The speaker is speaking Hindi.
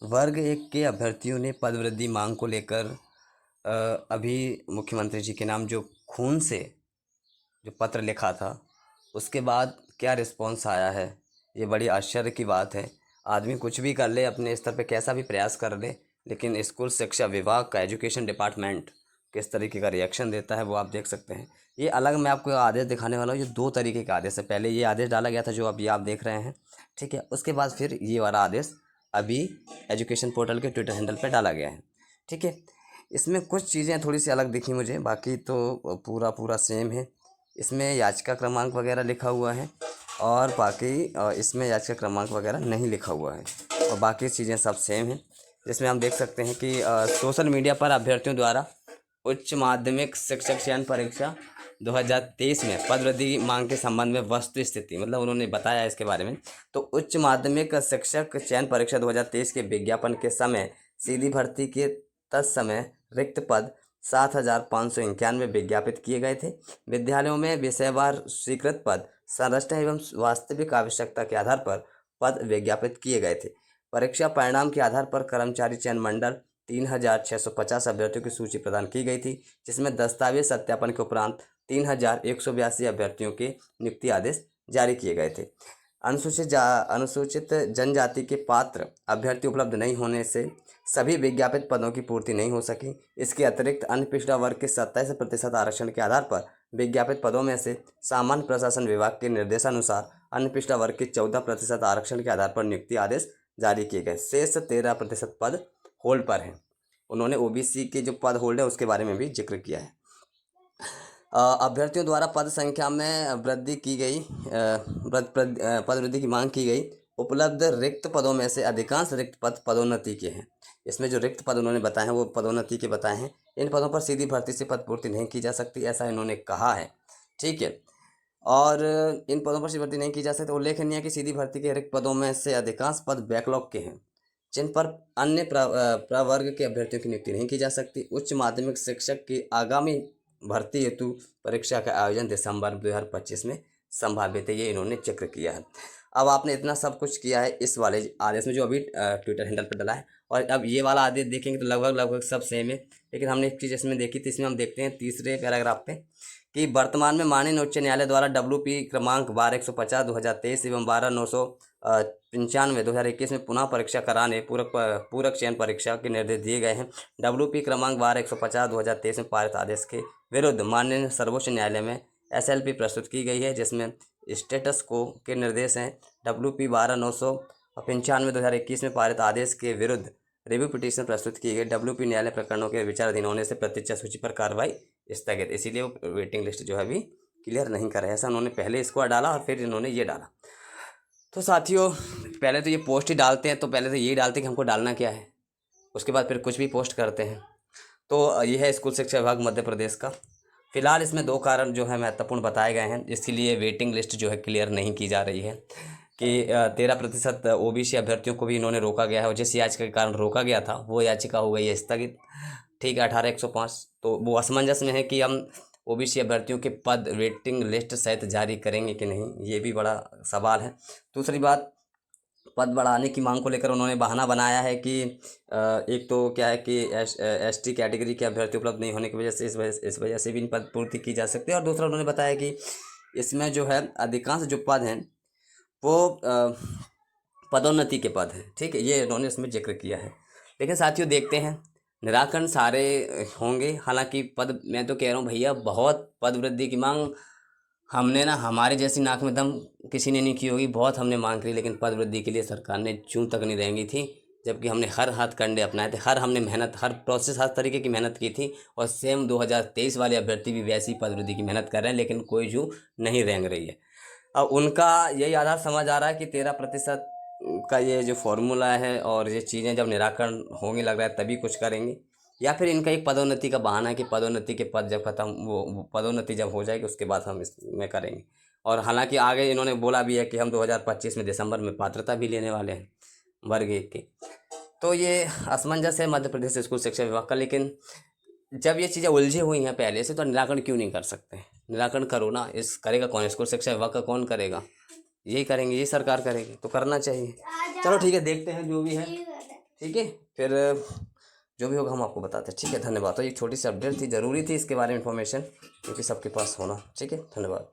वर्ग एक के अभ्यर्थियों ने पदवृद्धि मांग को लेकर अ, अभी मुख्यमंत्री जी के नाम जो खून से जो पत्र लिखा था, उसके बाद क्या रिस्पॉन्स आया है, ये बड़ी आश्चर्य की बात है। आदमी कुछ भी कर ले, अपने स्तर पे कैसा भी प्रयास कर ले, लेकिन स्कूल शिक्षा विभाग का एजुकेशन डिपार्टमेंट किस तरीके का रिएक्शन देता है वो आप देख सकते हैं। ये अलग मैं आपको आदेश दिखाने वाला हूँ। ये 2 तरीके का आदेश है। पहले ये आदेश डाला गया था जो अभी आप देख रहे हैं, ठीक है? उसके बाद फिर ये वाला आदेश अभी एजुकेशन पोर्टल के ट्विटर हैंडल पे डाला गया है, ठीक है? इसमें कुछ चीज़ें थोड़ी सी अलग दिखी मुझे, बाकी तो पूरा सेम है। इसमें याचिका क्रमांक वगैरह लिखा हुआ है और बाकी इसमें याचिका क्रमांक वगैरह नहीं लिखा हुआ है और बाकी चीज़ें सब सेम हैं। जिसमें हम देख सकते हैं कि सोशल मीडिया पर अभ्यर्थियों द्वारा उच्च माध्यमिक शिक्षक चयन परीक्षा 2023 में पदवृद्धि की मांग के संबंध में वस्तु स्थिति, मतलब उन्होंने बताया इसके बारे में। तो उच्च माध्यमिक शिक्षक चयन परीक्षा 2023 के विज्ञापन के समय सीधी भर्ती के तत्समय रिक्त पद 7,591 विज्ञापित किए गए थे। विद्यालयों में विषयवार स्वीकृत पद संरचना एवं वास्तविक आवश्यकता के आधार पर पद विज्ञापित किए गए थे। परीक्षा परिणाम के आधार पर कर्मचारी चयन मंडल 3,650 अभ्यर्थियों की सूची प्रदान की गई थी, जिसमें दस्तावेज सत्यापन के उपरांत 3,182 अभ्यर्थियों के नियुक्ति आदेश जारी किए गए थे। अनुसूचित जनजाति के पात्र अभ्यर्थी उपलब्ध नहीं होने से सभी विज्ञापित पदों की पूर्ति नहीं हो सकी। इसके अतिरिक्त अन्य पिछड़ा वर्ग के 27% आरक्षण के आधार पर विज्ञापित पदों में से सामान्य प्रशासन विभाग के निर्देशानुसार अन्य पिछड़ा वर्ग के 14% आरक्षण के आधार पर नियुक्ति आदेश जारी किए गए। शेष 13% पद होल्ड पर हैं। उन्होंने ओबीसी के जो पद होल्ड है उसके बारे में भी जिक्र किया है। अभ्यर्थियों द्वारा पद संख्या में वृद्धि की गई, पद वृद्धि की मांग की गई। उपलब्ध रिक्त पदों में से अधिकांश रिक्त पद पदोन्नति के हैं। इसमें जो रिक्त पद उन्होंने बताए हैं वो पदोन्नति के बताए हैं। इन पदों पर सीधी भर्ती से पद पूर्ति नहीं की जा सकती, ऐसा इन्होंने कहा है, ठीक है? और इन पदों पर सीधी भर्ती नहीं की जा सकती। उल्लेखनीय है कि सीधी भर्ती के रिक्त पदों में से अधिकांश पद बैकलॉग के हैं, जिन पर अन्य प्रवर्ग के अभ्यर्थियों की नियुक्ति नहीं की जा सकती। उच्च माध्यमिक शिक्षक की आगामी भर्ती हेतु परीक्षा का आयोजन दिसंबर 2025 में संभावित है, ये इन्होंने जिक्र किया है। अब आपने इतना सब कुछ किया है इस वाले आदेश में जो अभी ट्विटर हैंडल पर डला है, और अब ये वाला आदेश देखेंगे तो लगभग सब सेम है। लेकिन हमने एक चीज़ इसमें देखी थी, इसमें हम देखते हैं तीसरे पैराग्राफ पे कि वर्तमान में माननीय उच्च न्यायालय द्वारा WP क्रमांक 12,150 2023 एवं 12,995 2021 में पुनः परीक्षा कराने पूरक चयन परीक्षा के निर्देश दिए गए हैं। WP क्रमांक 12,150 2023 में पारित आदेश के विरुद्ध माननीय सर्वोच्च न्यायालय में SLP प्रस्तुत की गई है, जिसमें स्टेटस को के निर्देश हैं। WP 12,995 2021 में पारित आदेश के विरुद्ध रिव्यू पिटीशन प्रस्तुत की गई। WP न्यायालय प्रकरणों के विचाराधीन होने से प्रतीक्षा सूची पर कार्रवाई स्थगित, इसीलिए वो वेटिंग लिस्ट जो है अभी क्लियर नहीं कर रहा है। ऐसा उन्होंने पहले इसको डाला और फिर इन्होंने ये डाला। तो साथियों, पहले तो ये पोस्ट ही डालते हैं तो पहले तो यही डालते हैं कि हमको डालना क्या है, उसके बाद फिर कुछ भी पोस्ट करते हैं। तो ये है स्कूल शिक्षा विभाग मध्य प्रदेश का। फिलहाल इसमें 2 कारण जो है महत्वपूर्ण बताए गए हैं, इसके लिए वेटिंग लिस्ट जो है क्लियर नहीं की जा रही है कि 13% ओबीसी अभ्यर्थियों को भी इन्होंने रोका गया है, और जिस याचिका के कारण रोका गया था वो याचिका हो गई है स्थगित, ठीक है, 18,105। तो वो असमंजस में है कि हम ओबीसी अभ्यर्थियों के पद वेटिंग लिस्ट सहित जारी करेंगे कि नहीं, ये भी बड़ा सवाल है। दूसरी बात, पद बढ़ाने की मांग को लेकर उन्होंने बहाना बनाया है कि एक तो क्या है कि ST कैटेगरी के अभ्यर्थी उपलब्ध नहीं होने की वजह से इस वजह से भी इन पद पूर्ति की जा सकती है। और दूसरा उन्होंने बताया कि इसमें जो है अधिकांश जो पद हैं वो पदोन्नति के पद हैं, ठीक है, ये उन्होंने इसमें जिक्र किया है। लेकिन साथियों देखते हैं, निराकरण सारे होंगे। हालांकि पद, मैं तो कह रहा हूँ भैया, बहुत पद वृद्धि की मांग हमने ना, हमारे जैसी नाक में दम किसी ने नहीं की होगी, बहुत हमने मांग करी, लेकिन पद वृद्धि के लिए सरकार ने चूं तक नहीं रहेंगी थी। जबकि हमने हर हाथ कंडे अपनाए थे, हमने मेहनत, हर प्रोसेस, हर तरीके की मेहनत की थी। और सेम 2023 वाले अभ्यर्थी भी वैसी पद वृद्धि की मेहनत कर रहे हैं, लेकिन कोई जू नहीं रेंग रही है। अब उनका यही आधार समझ आ रहा है कि 13% का ये जो फॉर्मूला है और ये चीज़ें जब निराकरण होंगे लग रहा है तभी कुछ करेंगे, या फिर इनका एक पदोन्नति का बहाना है कि पदोन्नति के पद जब खत्म, वो पदोन्नति जब हो जाएगी उसके बाद हम इसमें करेंगे। और हालांकि आगे इन्होंने बोला भी है कि हम 2025 में दिसंबर में पात्रता भी लेने वाले हैं वर्ग 1 की। तो ये असमंजस है मध्य प्रदेश स्कूल शिक्षा विभाग का। लेकिन जब ये चीज़ें उलझी हुई हैं पहले से, तो निराकरण क्यों नहीं कर सकते? निराकरण करो ना। इस करेगा कौन? स्कूल शिक्षा विभाग का कौन करेगा? यही करेंगे, यही सरकार करेगी, तो करना चाहिए। चलो ठीक है, देखते हैं जो भी है। ठीक है, फिर जो भी होगा हम आपको बताते हैं। ठीक है, धन्यवाद। तो एक छोटी सी अपडेट थी, ज़रूरी थी इसके बारे में इन्फॉर्मेशन, क्योंकि सबके पास होना। ठीक है, धन्यवाद।